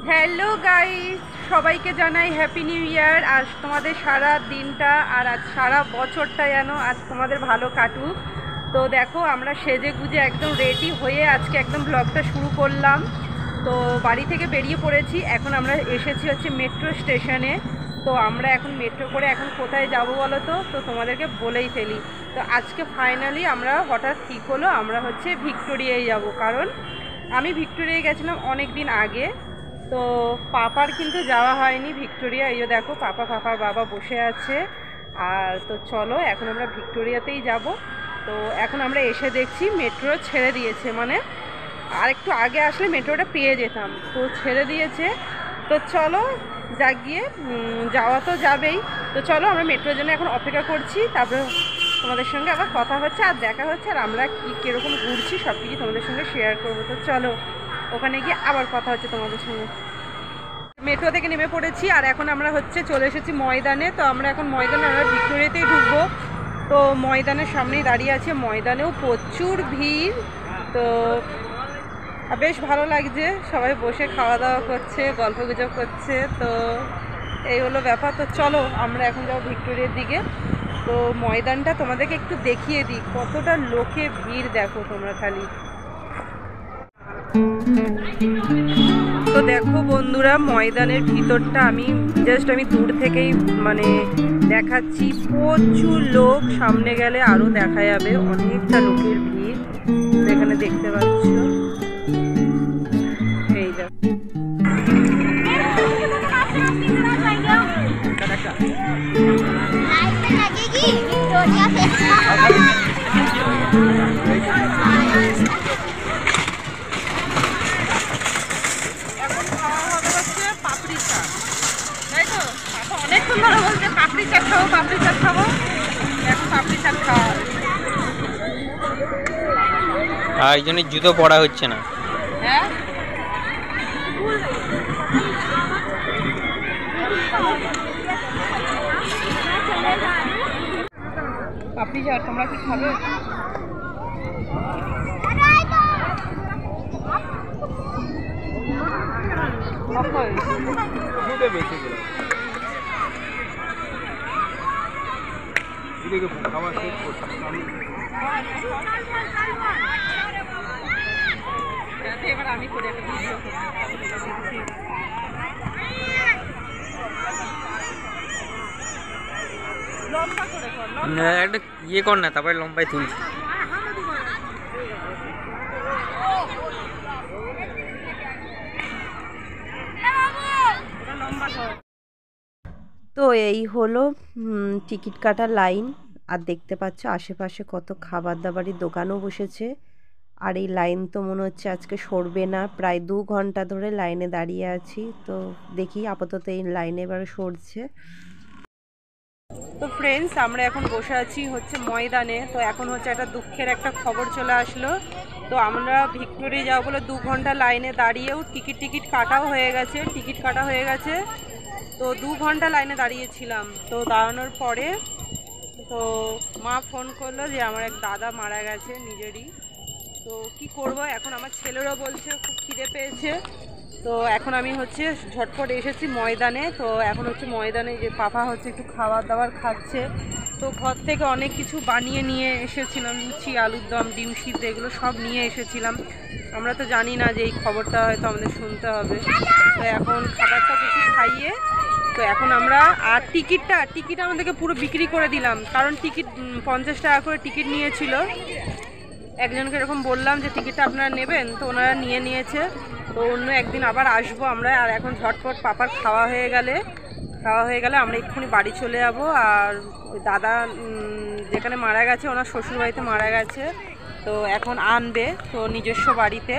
Hello guys, সবাইকে জানাই happy new year. আজ তোমাদের সারা দিনটা আর আজ সারা বছরটা যেন আজ তোমাদের ভালো কাটুক। তো দেখো, আমরা সেজে গুজে একদম রেডি হয়ে আজকে একদম ব্লগটা শুরু করলাম। তো বাড়ি থেকে বেরিয়ে পড়েছি, এখন আমরা এসেছি হচ্ছে মেট্রো স্টেশনে। তো আমরা এখন মেট্রো করে এখন কোথায় যাব বলো তো? তো তোমাদেরকে বলেই ফেলি। তো আজকে ফাইনালি আমরা হঠাৎ ঠিক হলো আমরা হচ্ছে ভিক্টোরিয়ায় যাব, কারণ আমি ভিক্টোরিয়ায় গেছিলাম অনেক দিন আগে। তো পাপার কিন্তু যাওয়া হয়নি ভিক্টোরিয়া। এই দেখো, পাপার বাবা বসে আছে। আর তো চলো এখন আমরা ভিক্টোরিয়াতেই যাব। তো এখন আমরা এসে দেখছি মেট্রো ছেড়ে দিয়েছে, মানে আর একটু আগে আসলে মেট্রোটা পেয়ে যেতাম, তো ছেড়ে দিয়েছে। তো চলো যা, গিয়ে যাওয়া তো যাবেই। তো চলো আমরা মেট্রোর জন্য এখন অপেক্ষা করছি, তারপরে তোমাদের সঙ্গে আবার কথা হচ্ছে আর দেখা হচ্ছে, আর আমরা কীরকম ঘুরছি সব কিছু তোমাদের সঙ্গে শেয়ার করবো। তো চলো ওখানে গিয়ে আবার কথা হচ্ছে তোমাদের সঙ্গে। মেট্রো থেকে নেমে পড়েছি আর এখন আমরা হচ্ছে চলে এসেছি ময়দানে। তো আমরা এখন ময়দানে আমরা ভিক্টোরিয়াতেই ঢুকবো। তো ময়দানের সামনেই দাঁড়িয়ে আছে, ময়দানেও প্রচুর ভিড়। তো বেশ ভালো লাগছে, সবাই বসে খাওয়া দাওয়া করছে, গল্প গুজব করছে। তো এই হলো ব্যাপার। তো চলো আমরা এখন যাবো ভিক্টোরিয়ার দিকে। তো ময়দানটা তোমাদেরকে একটু দেখিয়ে দিই, কতটা লোকে ভিড় দেখো তোমরা খালি। তো দেখো বন্ধুরা, ময়দানের ভিতরটা আমি দূর থেকেই মানে দেখাচ্ছি। প্রচুর লোক, সামনে গেলে আরো দেখা যাবে অনেকটা লোকের ভিড়। তো এখানে দেখতে পাচ্ছ, এই দেখো। অনেকক্ষণ ধরে বলছে পাপড়ি চাট খাবো, পাপড়ি চাট খাবো। এখন পাপড়ি চাট খাওয়া, আর এই জন্য জুতো পরা হচ্ছে না। হ্যাঁ পাপড়ি চাট তোমরা কি খাবে? এবার আমি করে একটা ভিডিও লম্বা করে কর, একটা ইয়ে কর না, তারপরে লম্বায় তুলছি। তো এই হলো টিকিট কাটার লাইন। আর দেখতে পাচ্ছ আশেপাশে কত খাবার দাবারের দোকানও বসেছে। আর এই লাইন তো মনে হচ্ছে আজকে সরবে না, প্রায় 2 ঘন্টা ধরে লাইনে দাঁড়িয়ে আছি। তো দেখি আপাতত এই লাইনে এবার সরছে। তো ফ্রেন্ডস, আমরা এখন বসে আছি হচ্ছে ময়দানে। তো এখন হচ্ছে একটা দুঃখের একটা খবর চলে আসলো। তো আমরা ভিক্টোরিয়া যাবো বলে 2 ঘন্টা লাইনে দাঁড়িয়েও টিকিট কাটাও হয়ে গেছে, টিকিট কাটা হয়ে গেছে। তো 2 ঘন্টা লাইনে দাঁড়িয়েছিলাম। তো দাঁড়ানোর পরে তো মা ফোন করলো যে আমার এক দাদা মারা গেছে নিজেরই। তো কি করব, এখন আমার ছেলেরও বলছে খুব খিদে পেয়েছে। তো এখন আমি হচ্ছে ঝটপট এসেছি ময়দানে। তো এখন হচ্ছে ময়দানে যে পাপা হচ্ছে একটু খাবার দাবার খাচ্ছে। তো ঘর থেকে অনেক কিছু বানিয়ে নিয়ে এসেছিলাম, লুচি, আলুর দম, ডিম সিদ্ধ, এগুলো সব নিয়ে এসেছিলাম। আমরা তো জানি না যে এই খবরটা হয়তো আমাদের শুনতে হবে। তো এখন খাবারটা কিছু খাইয়ে তো এখন আমরা আর টিকিট আমাদেরকে পুরো বিক্রি করে দিলাম, কারণ টিকিট 50 টাকা করে টিকিট নিয়েছিল। একজনকে এরকম বললাম যে টিকিটটা আপনারা নেবেন, তো ওনারা নিয়েছে। তো অন্য একদিন আবার আসবো আমরা। আর এখন ঝটপট পাপার খাওয়া হয়ে গেলে আমরা এক্ষুনি বাড়ি চলে যাব। আর ওই দাদা যেখানে মারা গেছে, ওনার শ্বশুরবাড়িতে মারা গেছে। তো এখন আনবে তো নিজস্ব বাড়িতে।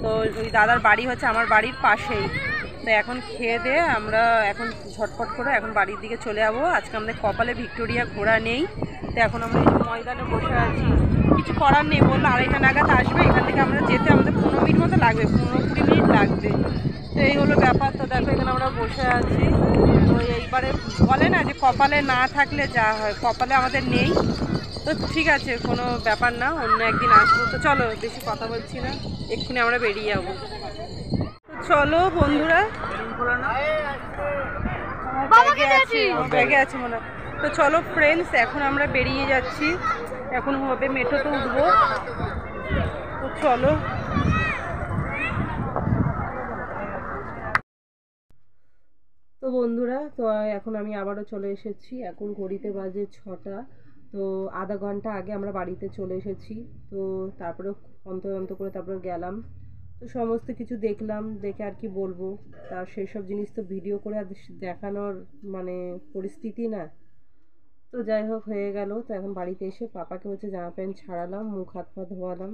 তো ওই দাদার বাড়ি হচ্ছে আমার বাড়ির পাশেই। তো এখন খেয়ে দিয়ে আমরা এখন ঝটপট করে এখন বাড়ির দিকে চলে যাবো। আজকে আমাদের কপালে ভিক্টোরিয়া ঘোরা নেই। তো এখন আমরা এই ময়দানে বসে আছি, কিছু করার নেই। বললো 2:30 নাগাদ আসবে, এখান থেকে আমরা যেতে আমাদের 15 মিনিট মতো লাগবে, 15-20 মিনিট লাগবে। তো এই হলো ব্যাপার। তো দেখো এখানে আমরা বসে আছি। তো এইবারে বলে না যে কপালে না থাকলে যা হয়, কপালে আমাদের নেই। তো ঠিক আছে, কোনো ব্যাপার না, অন্য একদিন আসবো। তো চলো, বেশি কথা বলছি না, এক্ষুনি আমরা বেরিয়ে যাবো। তো চলো বন্ধুরা, ব্যাগে আছে মনে হয়। তো চলো ফ্রেন্ডস, এখন আমরা বেরিয়ে যাচ্ছি, এখন হবে মেট্রোতে উঠবো। তো চলো। তো বন্ধুরা, তো এখন আমি আবারও চলে এসেছি, এখন ঘড়িতে বাজে 6টা। তো আধা ঘন্টা আগে আমরা বাড়িতে চলে এসেছি। তো তারপরে অন্ত করে তারপরে গেলাম, তো সমস্ত কিছু দেখলাম, দেখে আর কি বলবো, তার সেসব জিনিস তো ভিডিও করে আর দেখানোর মানে পরিস্থিতি না। তো যাই হোক, হয়ে গেল। তো এখন বাড়িতে এসে পাপাকে হচ্ছে জামা প্যান্ট ছাড়ালাম, মুখ হাত পা ধোয়ালাম,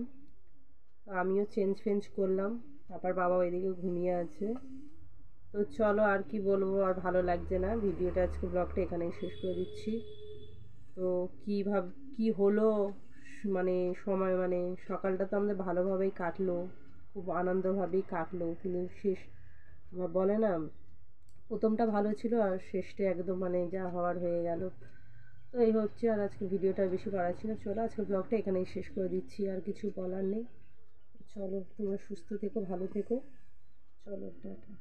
তো আমিও চেঞ্জ ফেঞ্জ করলাম। পাপার বাবা ওইদিকে ঘুমিয়ে আছে। তো চলো, আর কি বলবো, আর ভালো লাগছে না, ভিডিওটা আজকে ব্লগটা এখানেই শেষ করে দিচ্ছি। তো কি হলো, মানে সময় মানে সকালটা তো আমাদের ভালোভাবেই কাটলো, খুব আনন্দভাবেই কাটলো, কিন্তু শেষ বলে না, প্রথমটা ভালো ছিল আর শেষটা একদম মানে যা হওয়ার হয়ে গেল। তো এই হচ্ছে, আর আজকে ভিডিওটা বেশি বাড়াচ্ছি না, চলো আজকে ব্লগটা এখানেই শেষ করে দিচ্ছি, আর কিছু বলার নেই। চলো, তোমরা সুস্থ থেকো, ভালো থেকো, চলো টাটা।